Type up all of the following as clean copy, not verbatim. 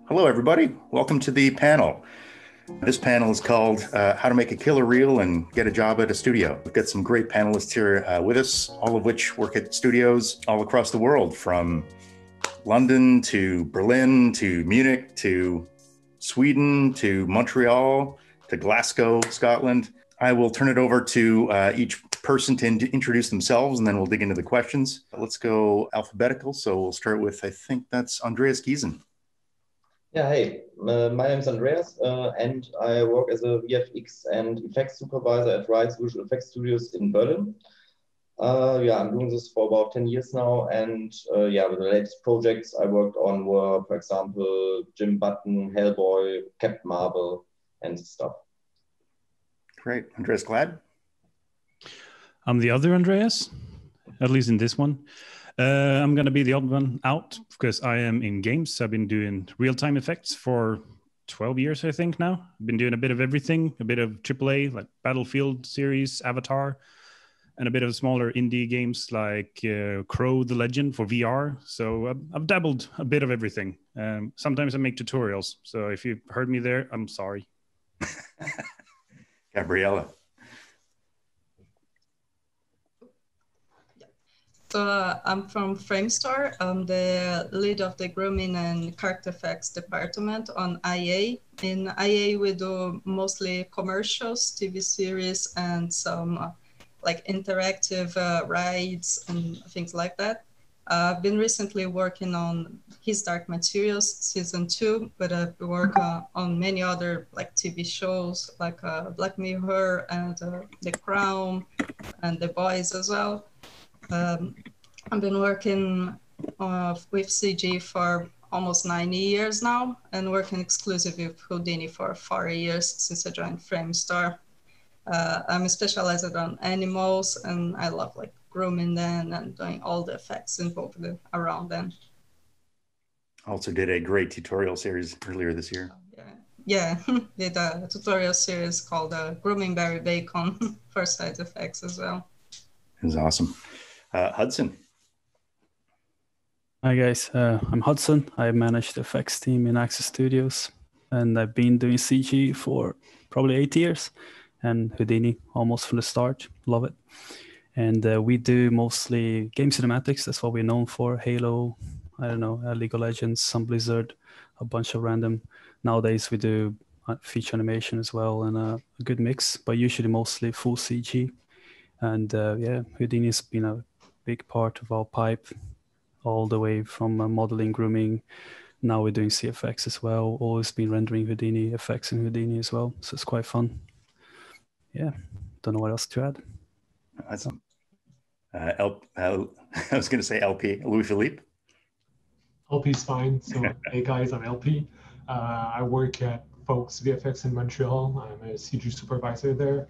Hello, everybody. Welcome to the panel. This panel is called How to Make a Killer Reel and Get a Job at a Studio. We've got some great panelists here with us, all of which work at studios all across the world, from London to Berlin to Munich to Sweden to Montreal to Glasgow, Scotland. I will turn it over to each person to introduce themselves, and then we'll dig into the questions. Let's go alphabetical. So we'll start with, I think that's Andreas Giesen. Yeah, hey, my name is Andreas, and I work as a VFX and effects supervisor at Rise Visual Effects Studios in Berlin. I'm doing this for about 10 years now, and the latest projects I worked on were, for example, Jim Button, Hellboy, Captain Marvel, and stuff. Great. Andreas Glad? I'm the other Andreas, at least in this one. I'm going to be the odd one out because I am in games. I've been doing real-time effects for 12 years, I think now. I've been doing a bit of everything, a bit of AAA, like Battlefield series, Avatar, and a bit of smaller indie games like Crow the Legend for VR. So I've dabbled a bit of everything. Sometimes I make tutorials. So if you heard me there, I'm sorry. Gabriela. So I'm from Framestore. I'm the lead of the Grooming and Character Effects department on IA. In IA, we do mostly commercials, TV series, and some like interactive rides and things like that. I've been recently working on His Dark Materials season 2, but I've worked on many other like TV shows like Black Mirror and The Crown and The Boys as well. I've been working with CG for almost 9 years now and working exclusively with Houdini for 4 years since I joined Framestore. I'm specialized on animals and I love like grooming them and doing all the effects involved around them. Also did a great tutorial series earlier this year. Yeah, did a tutorial series called Grooming Barry Bacon for side effects as well. It was awesome. Hudson. Hi guys, I'm Hudson. I manage the effects team in Access Studios, and I've been doing CG for probably 8 years, and Houdini almost from the start. Love it. And we do mostly game cinematics. That's what we're known for. Halo, I don't know, League of Legends, some Blizzard, a bunch of random. Nowadays we do feature animation as well, and a good mix, but usually mostly full CG. And Houdini's been a big part of our pipe all the way from modeling, grooming. Now we're doing CFX as well. Always been rendering Houdini, effects in Houdini as well. So it's quite fun. Yeah, don't know what else to add. Awesome. I was going to say LP, Louis Philippe. LP's fine. So, hey guys, I'm LP. I work at Folks VFX in Montreal. I'm a CG supervisor there.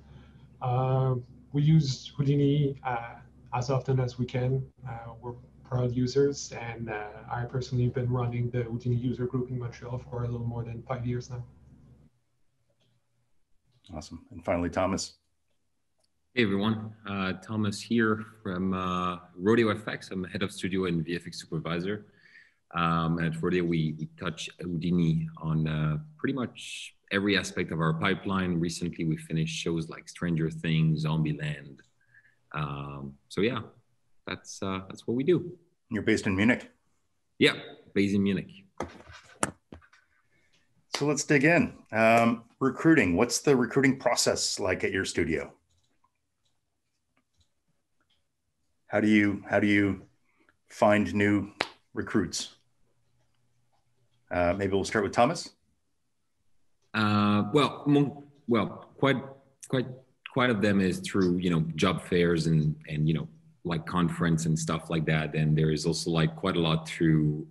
We use Houdini as often as we can. We're proud users, and I personally have been running the Houdini user group in Montreal for a little more than 5 years now. Awesome. And finally, Thomas. Hey everyone, Thomas here from Rodeo FX. I'm head of studio and VFX supervisor. And at Rodeo, we touch Houdini on pretty much every aspect of our pipeline. Recently, we finished shows like Stranger Things, Zombieland. So yeah, that's what we do. You're based in Munich? Yeah, based in Munich. So let's dig in. Recruiting. What's the recruiting process like at your studio? How do you find new recruits? Maybe we'll start with Thomas. Quite of them is through job fairs and like conference and stuff like that. And there is also like quite a lot through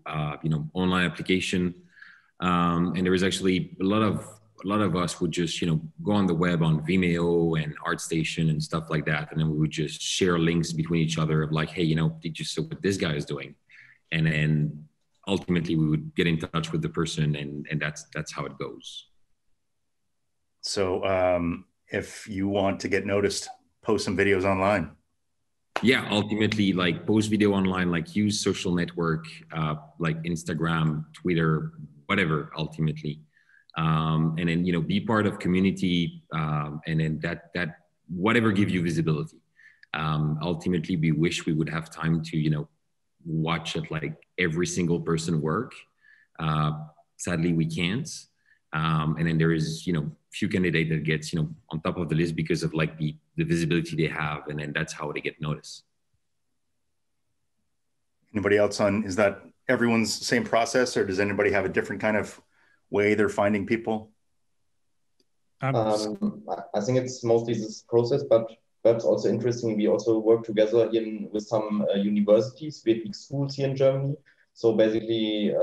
online application. And there is actually a lot of us would just go on the web on Vimeo and ArtStation and stuff like that, and then we would just share links between each other of like, hey, did you see what this guy is doing? And then ultimately we would get in touch with the person, and that's how it goes. So if you want to get noticed, post some videos online. Yeah, ultimately, like post video online, like use social network, like Instagram, Twitter, whatever ultimately. And then, be part of community, and then that whatever give you visibility. Ultimately, we wish we would have time to, watch at like every single person work. Sadly, we can't. And then there is, few candidates that gets, on top of the list because of like the visibility they have, and then that's how they get noticed. Anybody else is that everyone's same process, or does anybody have a different kind of way they're finding people? I think it's mostly this process, but perhaps also interesting, we also work together with some universities, VFX schools here in Germany. So basically,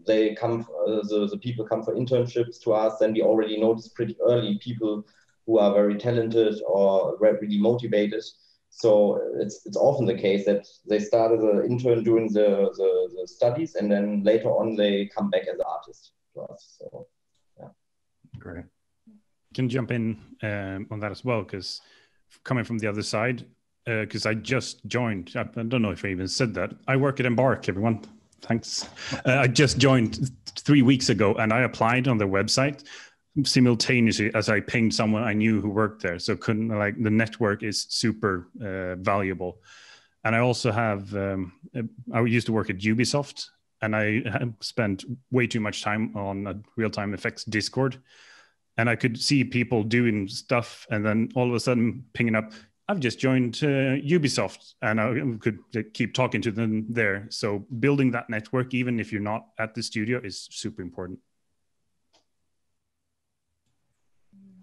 they come, the people come for internships to us, and we already notice pretty early people who are very talented or really motivated. So it's often the case that they start as an intern during the studies, and then later on they come back as an artist to us. So, yeah. Great. Can jump in on that as well, because coming from the other side, because I just joined, I don't know if I even said that. I work at Embark, everyone. Thanks. I just joined 3 weeks ago, and I applied on their website simultaneously as I pinged someone I knew who worked there. So the network is super valuable. And I also have, I used to work at Ubisoft, and I have spent way too much time on a real-time effects Discord. And I could see people doing stuff, and then all of a sudden pinging up, I've just joined Ubisoft, and I could keep talking to them there. So building that network, even if you're not at the studio, is super important.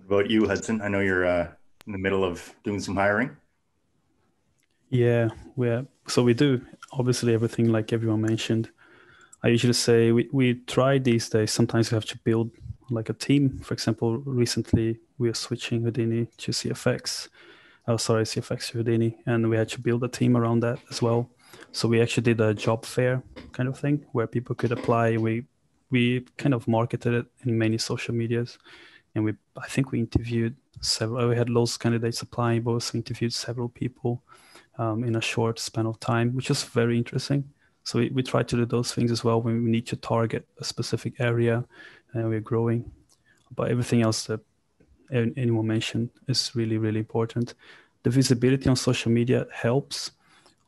What about you, Hudson? I know you're in the middle of doing some hiring. Yeah, so we do obviously everything like everyone mentioned. I usually say we try these days. Sometimes we have to build like a team. For example, recently we are switching Houdini to CFX. CFX to Houdini, and we had to build a team around that as well. So we actually did a job fair kind of thing where people could apply. We kind of marketed it in many social medias, and I think we interviewed several. We had loads of candidates applying, but also interviewed several people in a short span of time, which is very interesting. So we try to do those things as well when we need to target a specific area and we're growing. But everything else that anyone mentioned is really, really important. The visibility on social media helps,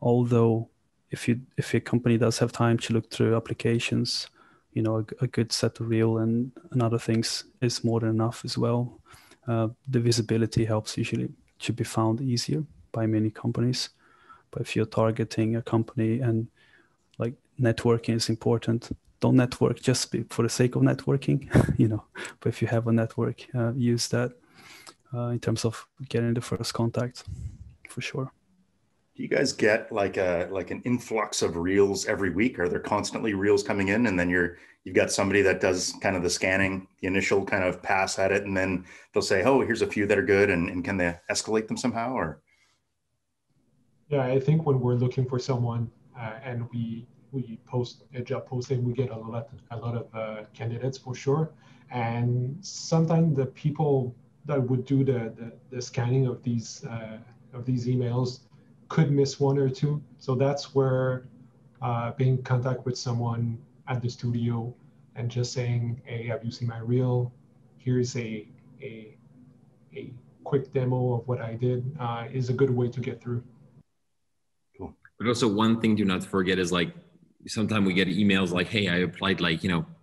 although if your company does have time to look through applications, a good set of reel and other things is more than enough as well. The visibility helps usually to be found easier by many companies. But if you're targeting a company and like networking is important, don't network just for the sake of networking, but if you have a network, use that in terms of getting the first contact for sure. Do you guys get like an influx of reels every week? Are there constantly reels coming in, and then you've got somebody that does kind of the scanning, the initial kind of pass at it, and then they'll say, oh, here's a few that are good, and can they escalate them somehow? Or yeah, I think when we're looking for someone and we post a job posting, we get a lot of candidates for sure. And sometimes the people that would do the scanning of these emails could miss one or two. So that's where being in contact with someone at the studio and just saying, hey, have you seen my reel? Here's a quick demo of what I did is a good way to get through. Cool. But also one thing to not forget is like, sometimes we get emails like, hey, I applied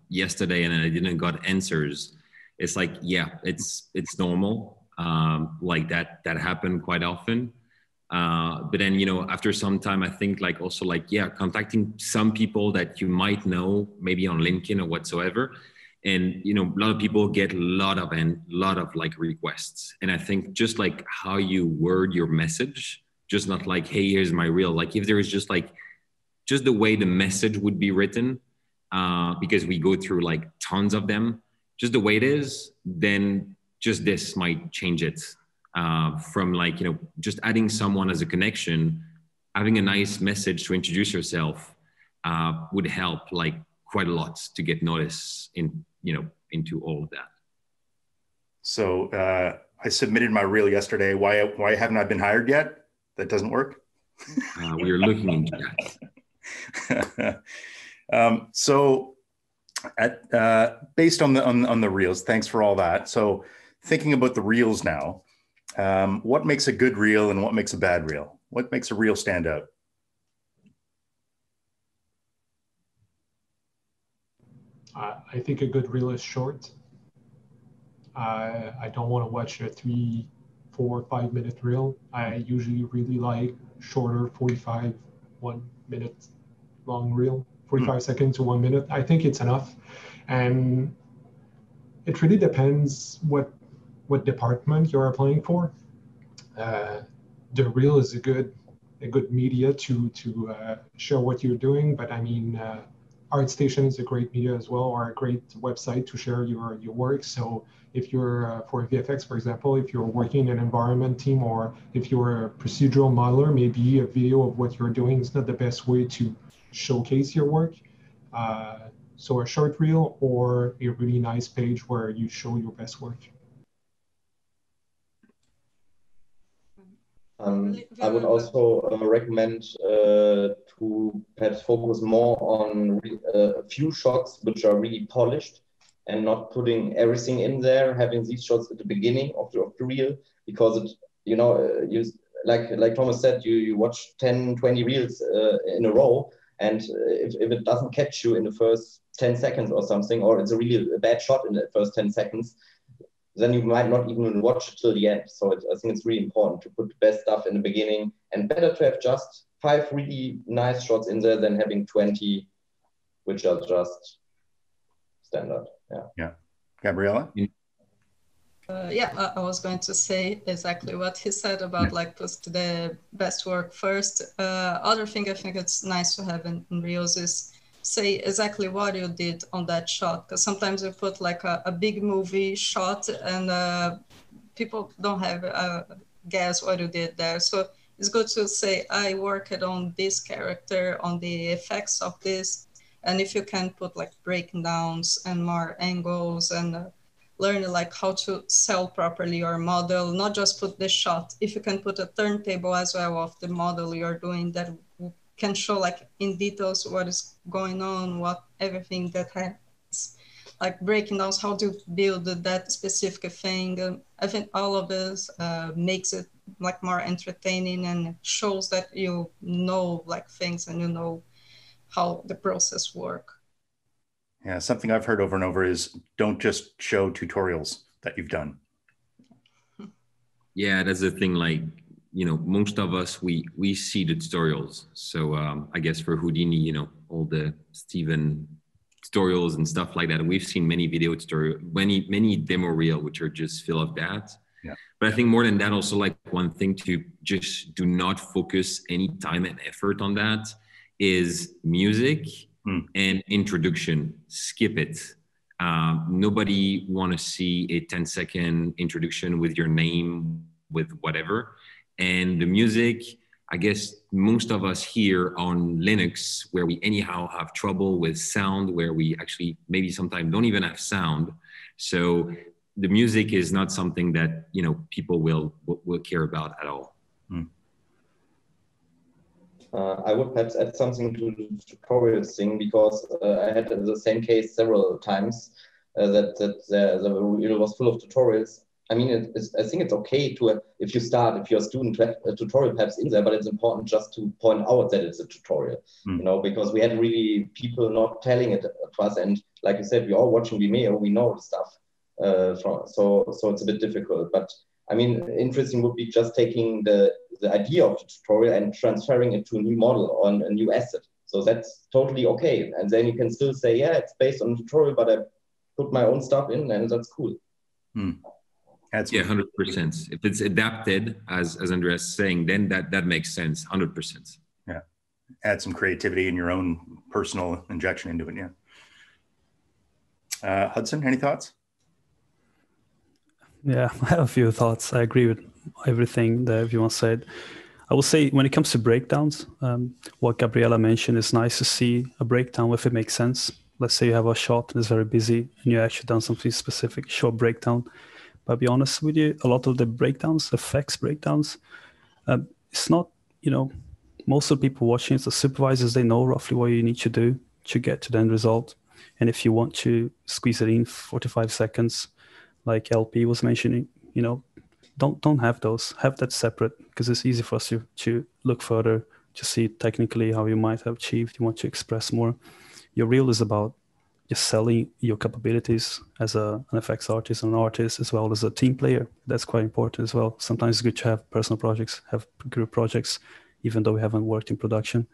yesterday and I didn't got answers. It's like, yeah, it's normal. Like that happened quite often. But then, after some time, I think contacting some people that you might know, maybe on LinkedIn or whatsoever. And, a lot of people get a lot of requests. And I think just like how you word your message, just not like, hey, here's my reel. Like if there is just the way the message would be written, because we go through like tons of them, just the way it is, then just this might change it. From just adding someone as a connection, having a nice message to introduce yourself would help quite a lot to get noticed into all of that. So I submitted my reel yesterday. Why haven't I been hired yet? That doesn't work. We are looking into that. So Based on the reels, thanks for all that. So thinking about the reels now, what makes a good reel and what makes a bad reel? What makes a reel stand out? I think a good reel is short. I don't want to watch a 3, 4, 5 minute reel. I usually really like shorter 45, 1 minute long reel, 45 seconds to 1 minute. I think it's enough. And it really depends what department you're applying for. The reel is a good media to show what you're doing, but I mean, ArtStation is a great media as well, or a great website to share your work. So if you're for VFX, for example, if you're working in an environment team, or if you're a procedural modeler, maybe a video of what you're doing is not the best way to showcase your work. So a short reel or a really nice page where you show your best work. I would also recommend to perhaps focus more on a few shots which are really polished and not putting everything in there, having these shots at the beginning of the reel, because it, you know, like Thomas said, you watch 10, 20 reels in a row, and if it doesn't catch you in the first 10 seconds or something, or it's a really bad shot in the first 10 seconds, then you might not even watch it till the end. So I think it's really important to put the best stuff in the beginning, and better to have just 5 really nice shots in there than having 20, which are just standard. Yeah. Gabriela? I was going to say exactly what he said about like put the best work first. Other thing I think it's nice to have in reels is say exactly what you did on that shot, because sometimes you put like a big movie shot and people don't have guess what you did there. So it's good to say I worked on this character, on the effects of this, and if you can put like breakdowns and more angles and learn like how to sell properly your model, not just put the shot. If you can put a turntable as well of the model you're doing, that can show like in details what is going on, what everything that has, like breaking down how to build that specific thing. I think all of this makes it like more entertaining and shows that you know like things and you know how the process work. Yeah, something I've heard over and over is don't just show tutorials that you've done. Yeah, that's the thing. Like, you know, most of us, we see the tutorials. So I guess for Houdini, you know, all the Steven tutorials and stuff like that, we've seen many video tutorials, many demo reel, which are just full of that. Yeah. But I think more than that, also like one thing to just do not focus any time and effort on that is music and introduction. Skip it. Nobody want to see a 10-second introduction with your name, with whatever. And the music, I guess most of us here on Linux, where we anyhow have trouble with sound, where we actually maybe sometimes don't even have sound. So the music is not something that, you know, people will care about at all. I would perhaps add something to the tutorial thing, because I had the same case several times that the reel was full of tutorials. I mean, I think it's okay to, if you're a student, to have a tutorial perhaps in there, but it's important just to point out that it's a tutorial, you know, because we had really people not telling it to us. And like you said, we're all watching Vimeo, we know the stuff. So it's a bit difficult. But I mean, interesting would be just taking the idea of the tutorial and transferring it to a new model on a new asset. So that's totally okay. And then you can still say, yeah, it's based on a tutorial, but I put my own stuff in, and that's cool. Yeah, 100%. If it's adapted, as Andreas is saying, then that makes sense, 100%. Yeah, add some creativity and your own personal injection into it. Yeah. Hudson, any thoughts? Yeah, I have a few thoughts. I agree with everything that everyone said. I will say when it comes to breakdowns, what Gabriela mentioned, is nice to see a breakdown if it makes sense. Let's say you have a shot and it's very busy and you actually done something specific, short breakdown. But I'll be honest with you, a lot of the breakdowns, effects breakdowns, it's not, you know, most of the people watching, it's the supervisors, they know roughly what you need to do to get to the end result. And if you want to squeeze it in 45 seconds, like LP was mentioning, don't have those. Have that separate, because it's easy for us to look further, to see technically how you might have achieved. You want to express more. Your reel is about just selling your capabilities as an effects artist and an artist, as well as a team player. That's quite important as well. Sometimes it's good to have personal projects, have group projects, even though we haven't worked in production.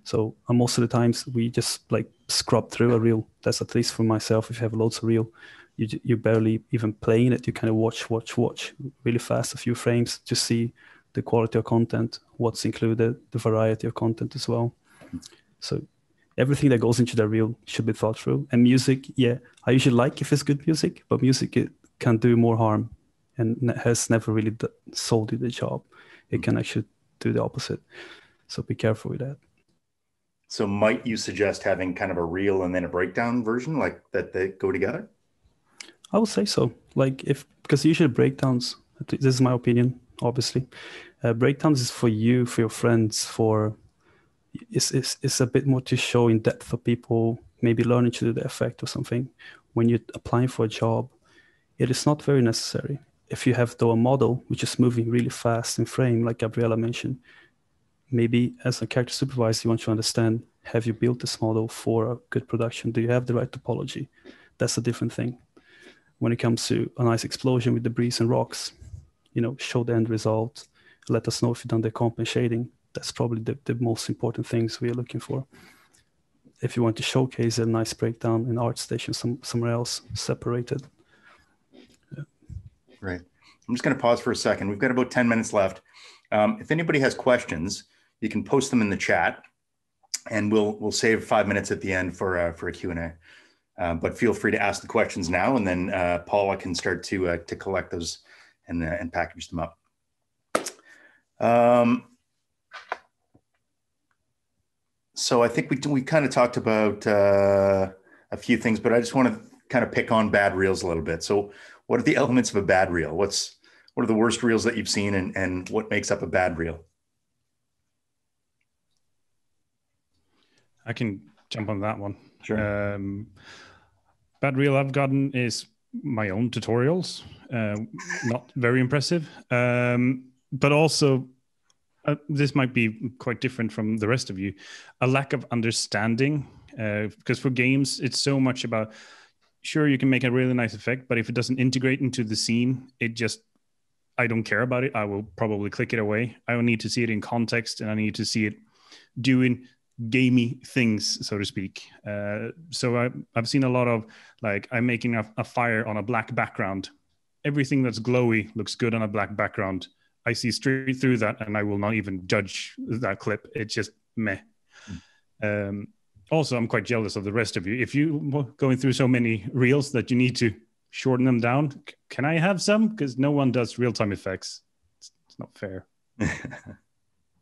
So most of the times we just like scrub through a reel. That's at least for myself. If you have loads of reel, you barely even playing it. You kind of watch really fast, a few frames, to see the quality of content, what's included, the variety of content as well. So everything that goes into the reel should be thought through. And music, yeah, I usually like if it's good music, but music, it can do more harm and has never really sold you the job. It can actually do the opposite. So be careful with that. So might you suggest having kind of a reel and then a breakdown version, like that they go together? I would say so. Because usually breakdowns, this is my opinion, obviously. Breakdowns is for you, for your friends, it's a bit more to show in depth for people, maybe learning to do the effect or something. When you're applying for a job, it is not very necessary. If you have though a model which is moving really fast in frame, like Gabriela mentioned, maybe as a character supervisor, you want to understand, have you built this model for a good production? Do you have the right topology? That's a different thing. When it comes to a nice explosion with debris and rocks, show the end result, let us know if you've done the comp and shading. That's probably the most important things we are looking for. If you want to showcase a nice breakdown in ArtStation somewhere else, separated. Yeah. Right. I'm just going to pause for a second. We've got about 10 minutes left. If anybody has questions, you can post them in the chat, and we'll save 5 minutes at the end for a Q&A. But feel free to ask the questions now, and then Paula can start to collect those and package them up. So I think we kind of talked about a few things, but I just want to kind of pick on bad reels a little bit. So what are the elements of a bad reel? What are the worst reels that you've seen, and what makes up a bad reel? I can jump on that one. Sure. Bad reel I've gotten is my own tutorials. Not very impressive. But also, this might be quite different from the rest of you. A lack of understanding. Because for games, it's so much about, sure, you can make a really nice effect, but if it doesn't integrate into the scene, I don't care about it. I will probably click it away. I will need to see it in context, and I need to see it doing gamey things, so to speak. So I've seen a lot of, like, I'm making a fire on a black background. Everything that's glowy looks good on a black background. I see straight through that, and I will not even judge that clip. It's just meh. Also, I'm quite jealous of the rest of you. If you're going through so many reels that you need to shorten them down, can I have some? Because no one does real-time effects. It's not fair.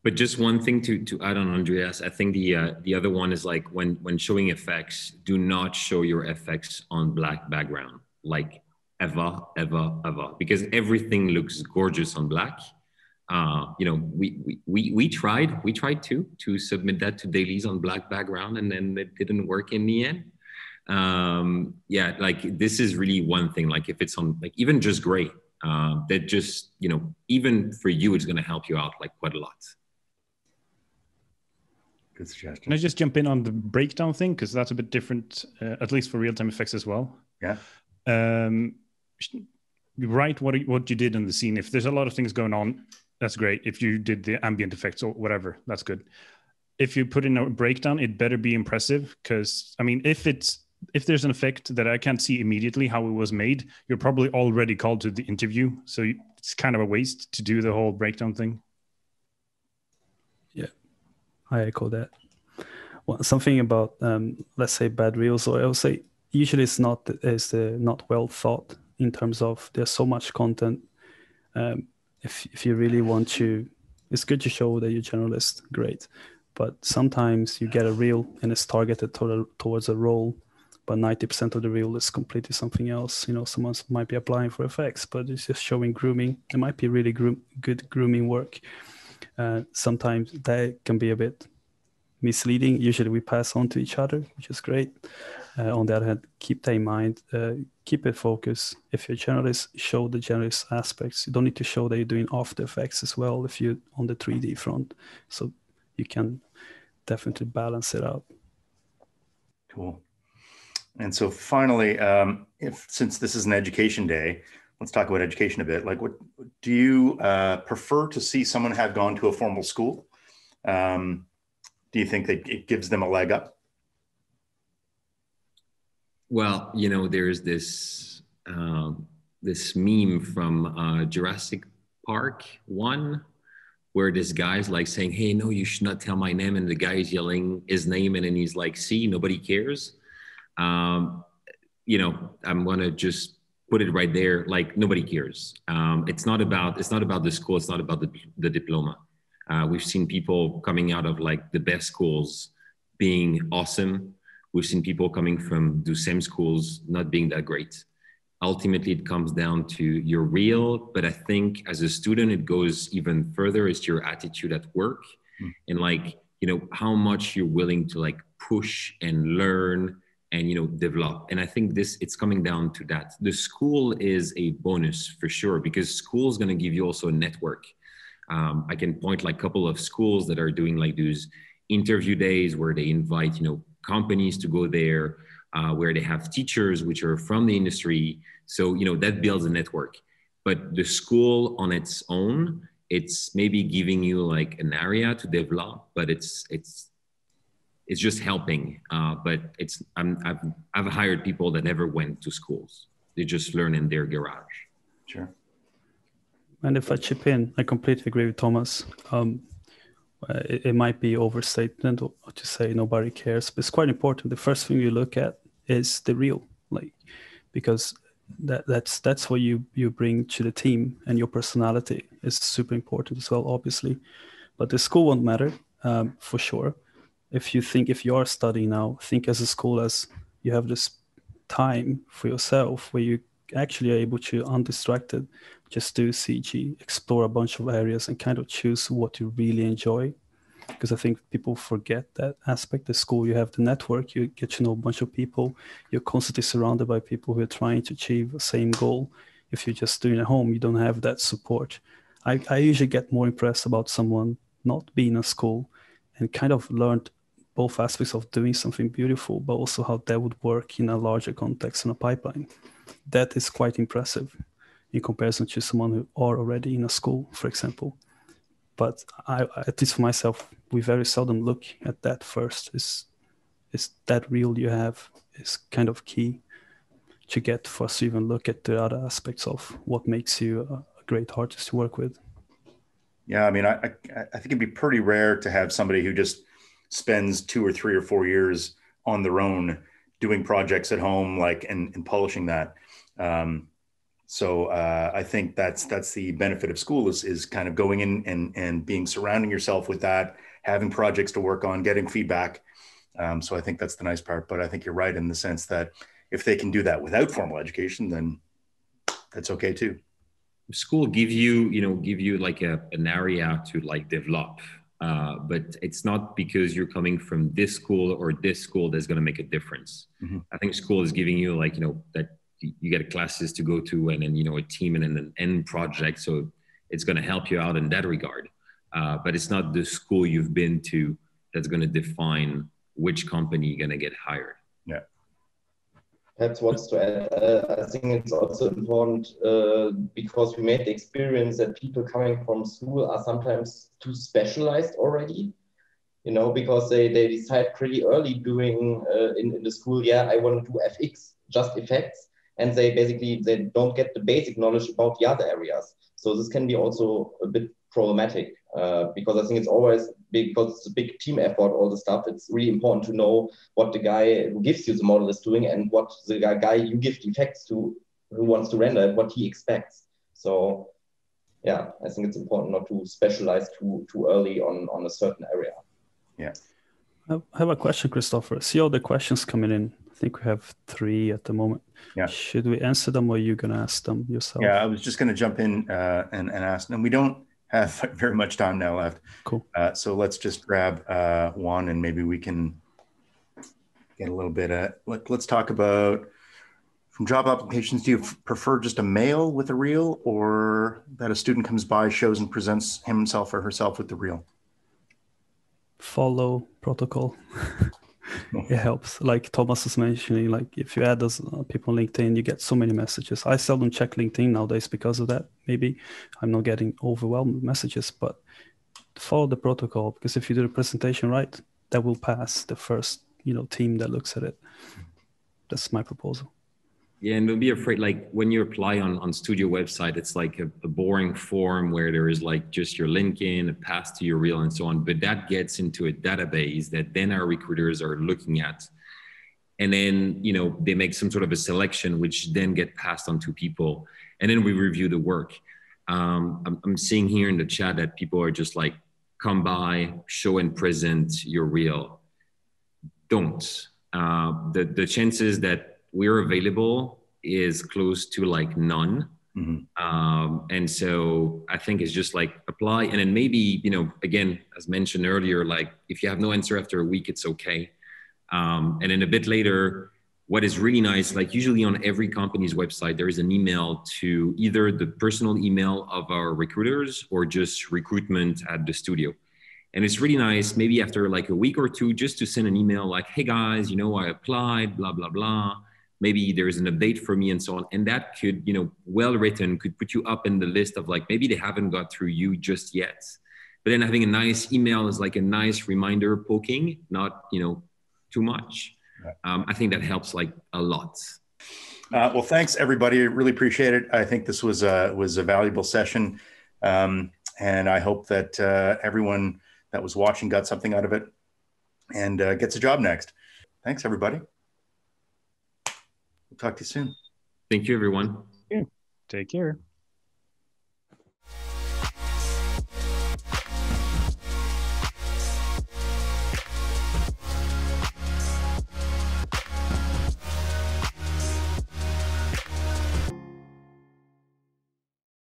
But just one thing to add on, Andreas, I think the other one is, like, when showing effects, do not show your effects on black background, like ever, because everything looks gorgeous on black. We tried to submit that to dailies on black background, and then it didn't work in the end. Yeah, like, this is really one thing. Like, if it's on, like, even just gray, that just, even for you, it's going to help you out, like, quite a lot. Good suggestion. Can I just jump in on the breakdown thing? Because that's a bit different, at least for real-time effects as well. Yeah. Write what you did in the scene. If there's a lot of things going on, that's great. If you did the ambient effects or whatever, that's good. If you put in a breakdown, it better be impressive. Because, I mean, if there's an effect that I can't see immediately how it was made, you're probably already called to the interview. So it's kind of a waste to do the whole breakdown thing. Yeah, I echo that. Well, something about, let's say, bad reels, or I would say usually it's not well thought in terms of there's so much content. If you really want to, it's good to show that you're generalist, great. But sometimes you get a reel and it's targeted towards a role, but 90% of the reel is completely something else. Someone might be applying for effects, but it's just showing grooming. It might be really good grooming work. Sometimes that can be a bit misleading. Usually we pass on to each other, which is great. On the other hand, keep that in mind, keep it focused. If you're a generalist, show the generalist aspects. You don't need to show that you're doing After Effects as well if you're on the 3D front. So you can definitely balance it out. Cool. And so finally, since this is an education day, let's talk about education a bit. Like, what do you prefer to see someone have gone to a formal school? Do you think that it gives them a leg up? Well, you know, there's this this meme from Jurassic Park 1, where this guy's like saying, "Hey, no, you should not tell my name," and the guy is yelling his name, and then he's like, "See, nobody cares." You know, I'm gonna just put it right there, like nobody cares. It's not about the school. It's not about the diploma. We've seen people coming out of like the best schools being awesome. We've seen people coming from the same schools not being that great. Ultimately, it comes down to your real, but I think as a student, it goes even further. It's your attitude at work and like, you know, how much you're willing to like push and learn and, you know, develop. And I think it's coming down to that. The school is a bonus for sure, because school is going to give you also a network. I can point like a couple of schools that are doing like those interview days where they invite, you know, companies to go there, where they have teachers which are from the industry. So, you know, that builds a network. But the school on its own, it's maybe giving you like an area to develop, but it's just helping. But I've hired people that never went to schools. They just learn in their garage. Sure. And if I chip in, I completely agree with Thomas. It might be overstatement to say nobody cares, but it's quite important. The first thing you look at is the real, like, because that's what you bring to the team, and your personality is super important as well, obviously. But the school won't matter for sure. If you are studying now, think as a school as you have this time for yourself where you actually are able to, undistracted, just do CG, explore a bunch of areas and kind of choose what you really enjoy. Because I think people forget that aspect. At school, you have the network, you get to know a bunch of people, you're constantly surrounded by people who are trying to achieve the same goal. If you're just doing it at home, you don't have that support. I usually get more impressed about someone not being in school and kind of learned both aspects of doing something beautiful, but also how that would work in a larger context in a pipeline. That is quite impressive in comparison to someone who are already in a school, for example. But I, at least for myself, we very seldom look at that first. Is that real you have is kind of key to get for us to even look at the other aspects of what makes you a great artist to work with. Yeah, I mean, I think it'd be pretty rare to have somebody who just spends 2 or 3 or 4 years on their own doing projects at home, like and polishing that. So I think that's the benefit of school is kind of going in and surrounding yourself with that, having projects to work on, getting feedback. So I think that's the nice part. But I think you're right in the sense that if they can do that without formal education, then that's okay too. School give you like an area to like develop. But it's not because you're coming from this school or this school that's going to make a difference. Mm-hmm. I think school is giving you like, that you get classes to go to and then, a team and then an end project. So it's going to help you out in that regard. But it's not the school you've been to that's going to define which company you're going to get hired. Yeah. Perhaps what's to add, I think it's also important because we made the experience that people coming from school are sometimes too specialized already, because they decide pretty early doing in the school, I want to do FX, just effects. And they don't get the basic knowledge about the other areas. So this can be also a bit problematic because I think it's always because it's a big team effort, all the stuff. It's really important to know what the guy who gives you the model is doing and what the guy you give the effects to, who wants to render it, what he expects. So I think it's important not to specialize too early on a certain area. Yeah. I have a question, Christopher. See all the questions coming in. I think we have 3 at the moment. Yeah. Should we answer them or are you going to ask them yourself? Yeah, I was just going to jump in and ask. And we don't have very much time now left. Cool. So let's just grab one and maybe we can get a little bit. Let's talk about from job applications. Do you prefer just a mail with a reel, or that a student comes by, shows and presents himself or herself with the reel? Follow protocol. It helps. Like Thomas was mentioning, like if you add those people on LinkedIn, you get so many messages. I seldom check LinkedIn nowadays because of that. Maybe I'm not getting overwhelmed with messages, but follow the protocol, because if you do the presentation right, that will pass the first, team that looks at it. That's my proposal. Yeah, and don't be afraid, like when you apply on studio website, it's like a boring form where there is like just your link in, a pass to your reel and so on. But that gets into a database that then our recruiters are looking at. And then, they make some sort of a selection, which then get passed on to people. And then we review the work. I'm seeing here in the chat that people are just like, come by, show and present your reel. Don't. The chances that we're available is close to like none. Mm-hmm. And so I think it's just like apply. And then maybe, again, as mentioned earlier, like if you have no answer after a week, it's okay. And then a bit later, what is really nice, like usually on every company's website, there is an email to either the personal email of our recruiters or just recruitment at the studio. And it's really nice, maybe after like a week or two, just to send an email like, hey guys, I applied, blah, blah, blah. Maybe there's an update for me and so on. And that could, well written, could put you up in the list of like, maybe they haven't got through you just yet. But then having a nice email is like a nice reminder poking, not, too much. I think that helps like a lot. Well, thanks everybody. Really appreciate it. I think this was a valuable session. And I hope that everyone that was watching got something out of it and gets a job next. Thanks, everybody. We'll talk to you soon. Thank you, everyone. Yeah. Take care.